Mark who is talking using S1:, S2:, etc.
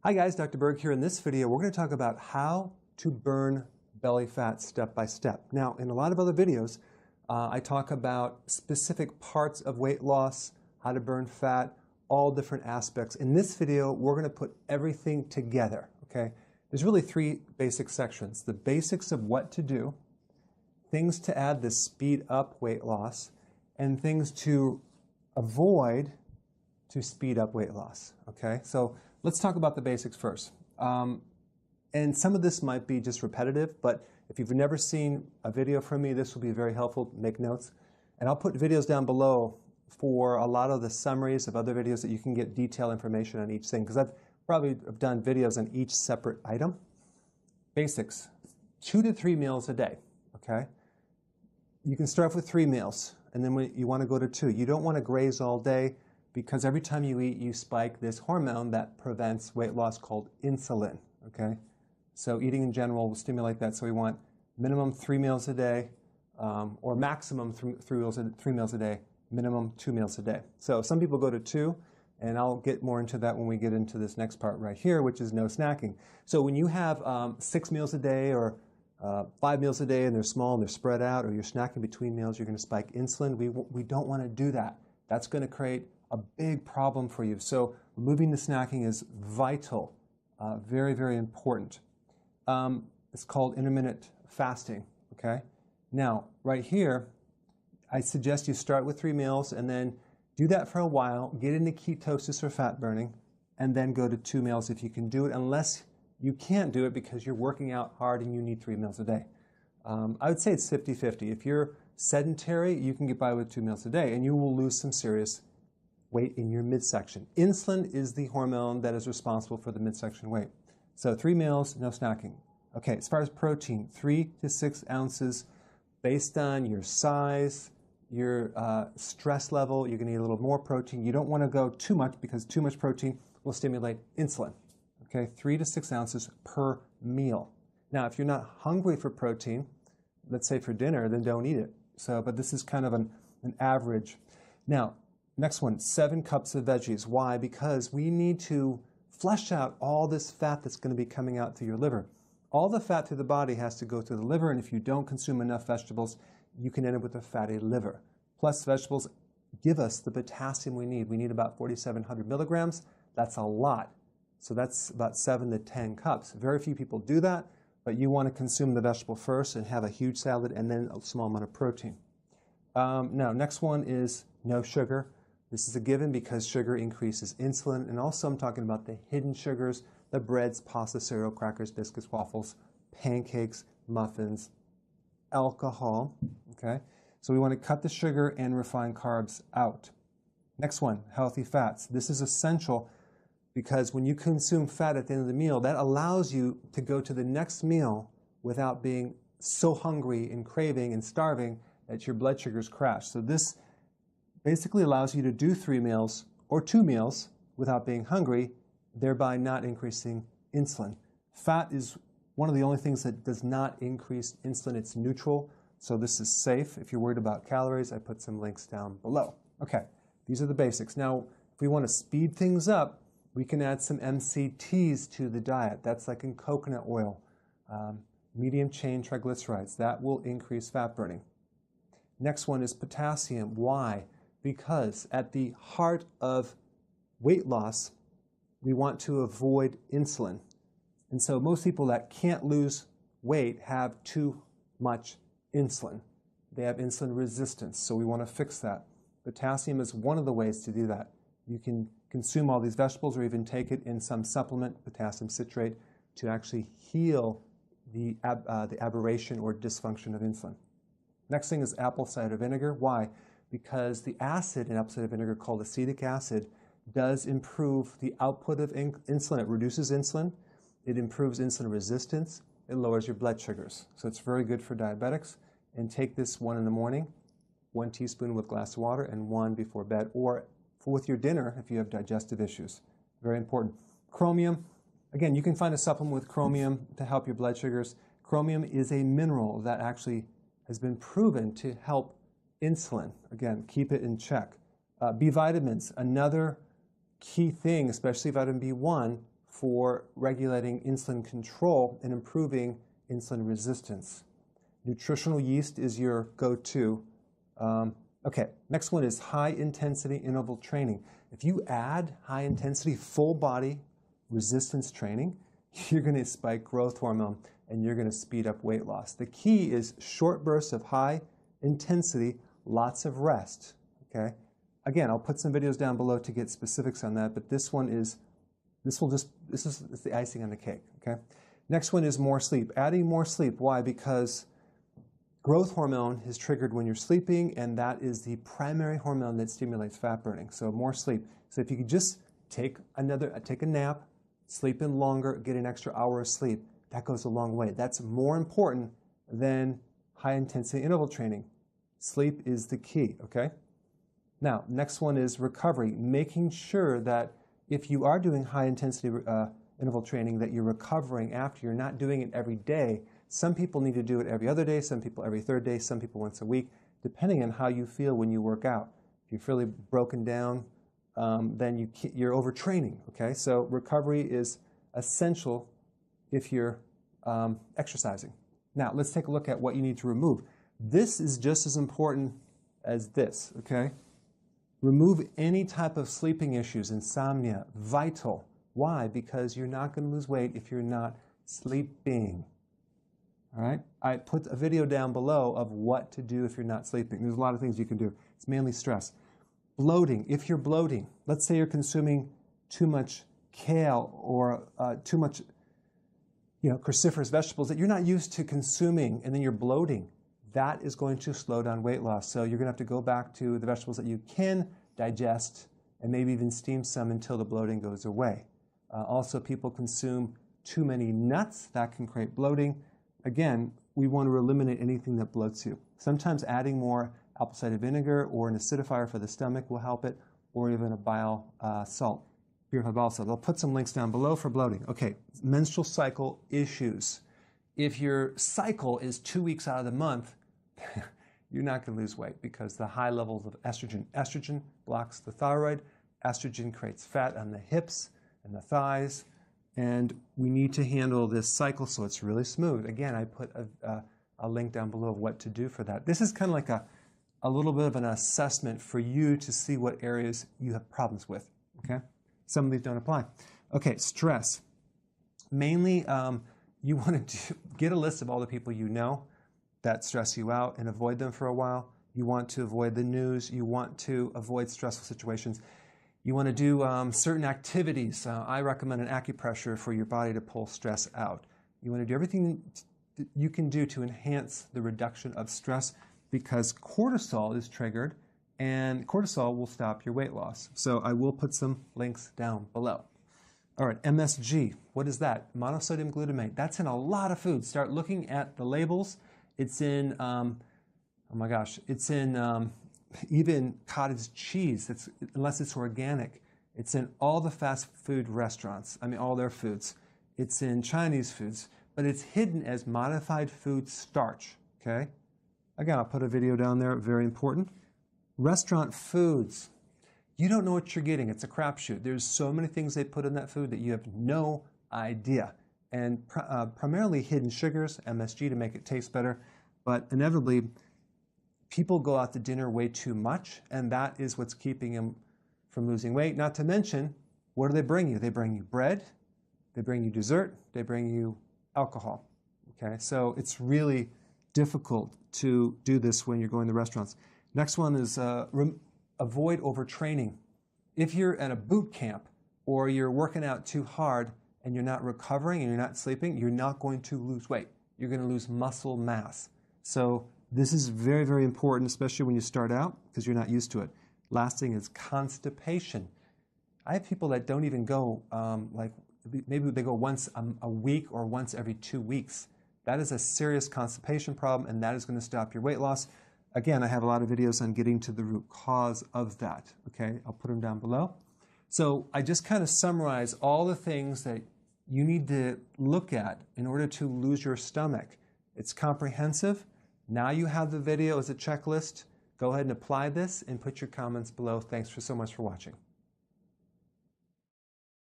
S1: Hi guys, Dr. Berg here. In this video, we're going to talk about how to burn belly fat step by step. Now, in a lot of other videos, I talk about specific parts of weight loss, how to burn fat, all different aspects. In this video, we're going to put everything together, okay? There's really three basic sections. The basics of what to do, things to add to speed up weight loss, and things to avoid to speed up weight loss, okay? So let's talk about the basics first. And some of this might be just repetitive, but if you've never seen a video from me, this will be very helpful. Make notes. And I'll put videos down below for a lot of the summaries of other videos that you can get detailed information on each thing, because I've probably done videos on each separate item. Basics, 2 to 3 meals a day, okay? You can start with 3 meals, and then when you want to go to 2. You don't want to graze all day, because every time you eat, you spike this hormone that prevents weight loss called insulin, okay? So eating in general will stimulate that, so we want minimum 3 meals a day, or maximum 3 meals a day, minimum 2 meals a day. So some people go to 2, and I'll get more into that when we get into this next part right here, which is no snacking. So when you have 6 meals a day or 5 meals a day, and they're small and they're spread out, or you're snacking between meals, you're going to spike insulin. We don't want to do that. That's going to create a big problem for you. So removing the snacking is vital, very, very important. It's called intermittent fasting, okay? Now, right here, I suggest you start with 3 meals and then do that for a while, get into ketosis or fat burning, and then go to 2 meals if you can do it, unless you can't do it because you're working out hard and you need 3 meals a day. I would say it's 50-50. If you're sedentary, you can get by with 2 meals a day, and you will lose some serious weight in your midsection. Insulin is the hormone that is responsible for the midsection weight. So 3 meals, no snacking. Okay, as far as protein, 3 to 6 ounces based on your size, your stress level. You're going to need a little more protein. You don't want to go too much, because too much protein will stimulate insulin. Okay, 3 to 6 ounces per meal. Now, if you're not hungry for protein, let's say for dinner, then don't eat it. So, but this is kind of an average. Now, next one, 7 cups of veggies. Why? Because we need to flush out all this fat that's going to be coming out through your liver. All the fat through the body has to go through the liver, and if you don't consume enough vegetables, you can end up with a fatty liver. Plus, vegetables give us the potassium we need. We need about 4,700 milligrams. That's a lot. So that's about 7 to 10 cups. Very few people do that, but you want to consume the vegetable first and have a huge salad and then a small amount of protein. Now, next one is no sugar. This is a given because sugar increases insulin, and also I'm talking about the hidden sugars, the breads, pasta, cereal, crackers, biscuits, waffles, pancakes, muffins, alcohol, okay? So we want to cut the sugar and refined carbs out. Next one, healthy fats. This is essential because when you consume fat at the end of the meal, that allows you to go to the next meal without being so hungry and craving and starving that your blood sugars crash. So this basically allows you to do 3 meals or 2 meals without being hungry, thereby not increasing insulin. Fat is one of the only things that does not increase insulin. It's neutral, so this is safe. If you're worried about calories, I put some links down below. Okay, these are the basics. Now, if we want to speed things up, we can add some MCTs to the diet. That's like in coconut oil, medium chain triglycerides. That will increase fat burning. Next one is potassium. Why? Because at the heart of weight loss, we want to avoid insulin. And so most people that can't lose weight have too much insulin. They have insulin resistance, so we want to fix that. Potassium is one of the ways to do that. You can consume all these vegetables or even take it in some supplement, potassium citrate, to actually heal the aberration or dysfunction of insulin. Next thing is apple cider vinegar. Why? Because the acid in apple cider vinegar, called acetic acid, does improve the output of insulin. It reduces insulin. It improves insulin resistance. It lowers your blood sugars. So it's very good for diabetics. And take this 1 in the morning, 1 teaspoon with a glass of water, and 1 before bed, or with your dinner if you have digestive issues. Very important. Chromium. Again, you can find a supplement with chromium to help your blood sugars. Chromium is a mineral that actually has been proven to help insulin. Again, keep it in check. B vitamins, another key thing, especially vitamin B1, for regulating insulin control and improving insulin resistance. Nutritional yeast is your go-to. Okay, next one is high-intensity interval training. If you add high-intensity full-body resistance training, you're going to spike growth hormone and you're going to speed up weight loss. The key is short bursts of high intensity, lots of rest. Okay. Again, I'll put some videos down below to get specifics on that, but this one is, this is the icing on the cake. Okay. Next one is more sleep. Adding more sleep. Why? Because growth hormone is triggered when you're sleeping, and that is the primary hormone that stimulates fat burning. So more sleep. So if you could just take a nap, sleep in longer, get an extra hour of sleep, that goes a long way. That's more important than high-intensity interval training. Sleep is the key, okay? Now, next one is recovery, making sure that if you are doing high-intensity interval training, that you're recovering after. You're not doing it every day. Some people need to do it every other day, some people every third day, some people once a week, depending on how you feel when you work out. If you're fairly broken down, then you're overtraining, okay? So recovery is essential if you're exercising. Now, let's take a look at what you need to remove. This is just as important as this, okay? Remove any type of sleeping issues, insomnia, vital. Why? Because you're not going to lose weight if you're not sleeping. All right? I put a video down below of what to do if you're not sleeping. There's a lot of things you can do. It's mainly stress. Bloating. If you're bloating, let's say you're consuming too much kale or too much cruciferous vegetables that you're not used to consuming, and then you're bloating, that is going to slow down weight loss. So you're going to have to go back to the vegetables that you can digest and maybe even steam some until the bloating goes away. Also, people consume too many nuts. That can create bloating. Again, we want to eliminate anything that bloats you. Sometimes adding more apple cider vinegar or an acidifier for the stomach will help it, or even a bile salt. Purified bile salt. I'll put some links down below for bloating. Okay, menstrual cycle issues. If your cycle is 2 weeks out of the month, you're not going to lose weight because the high levels of estrogen. Estrogen blocks the thyroid. Estrogen creates fat on the hips and the thighs. And we need to handle this cycle so it's really smooth. Again, I put a link down below of what to do for that. This is kind of like a little bit of an assessment for you to see what areas you have problems with. Okay? Some of these don't apply. Okay, stress. Mainly, you want to get a list of all the people you know that stress you out and avoid them for a while. You want to avoid the news. You want to avoid stressful situations. You want to do certain activities. I recommend an acupressure for your body to pull stress out. You want to do everything you can do to enhance the reduction of stress because cortisol is triggered and cortisol will stop your weight loss. So I will put some links down below. All right, MSG. What is that? Monosodium glutamate. That's in a lot of foods. Start looking at the labels. It's in, oh my gosh, it's in even cottage cheese, unless it's organic. It's in all the fast food restaurants. I mean, all their foods. It's in Chinese foods, but it's hidden as modified food starch, okay? Again, I'll put a video down there, very important. Restaurant foods. You don't know what you're getting. It's a crapshoot. There's so many things they put in that food that you have no idea. And primarily hidden sugars, MSG, to make it taste better. But inevitably, people go out to dinner way too much, and that is what's keeping them from losing weight. Not to mention, what do they bring you? They bring you bread, they bring you dessert, they bring you alcohol. Okay, so it's really difficult to do this when you're going to restaurants. Next one is avoid overtraining. If you're at a boot camp or you're working out too hard and you're not recovering and you're not sleeping, you're not going to lose weight. You're going to lose muscle mass. So this is very, very important, especially when you start out because you're not used to it. Last thing is constipation. I have people that don't even go, maybe they go once a week or once every 2 weeks. That is a serious constipation problem, and that is going to stop your weight loss. Again, I have a lot of videos on getting to the root cause of that. Okay, I'll put them down below. So I just kind of summarize all the things that you need to look at in order to lose your stomach. It's comprehensive. Now you have the video as a checklist. Go ahead and apply this and put your comments below. Thanks so much for watching.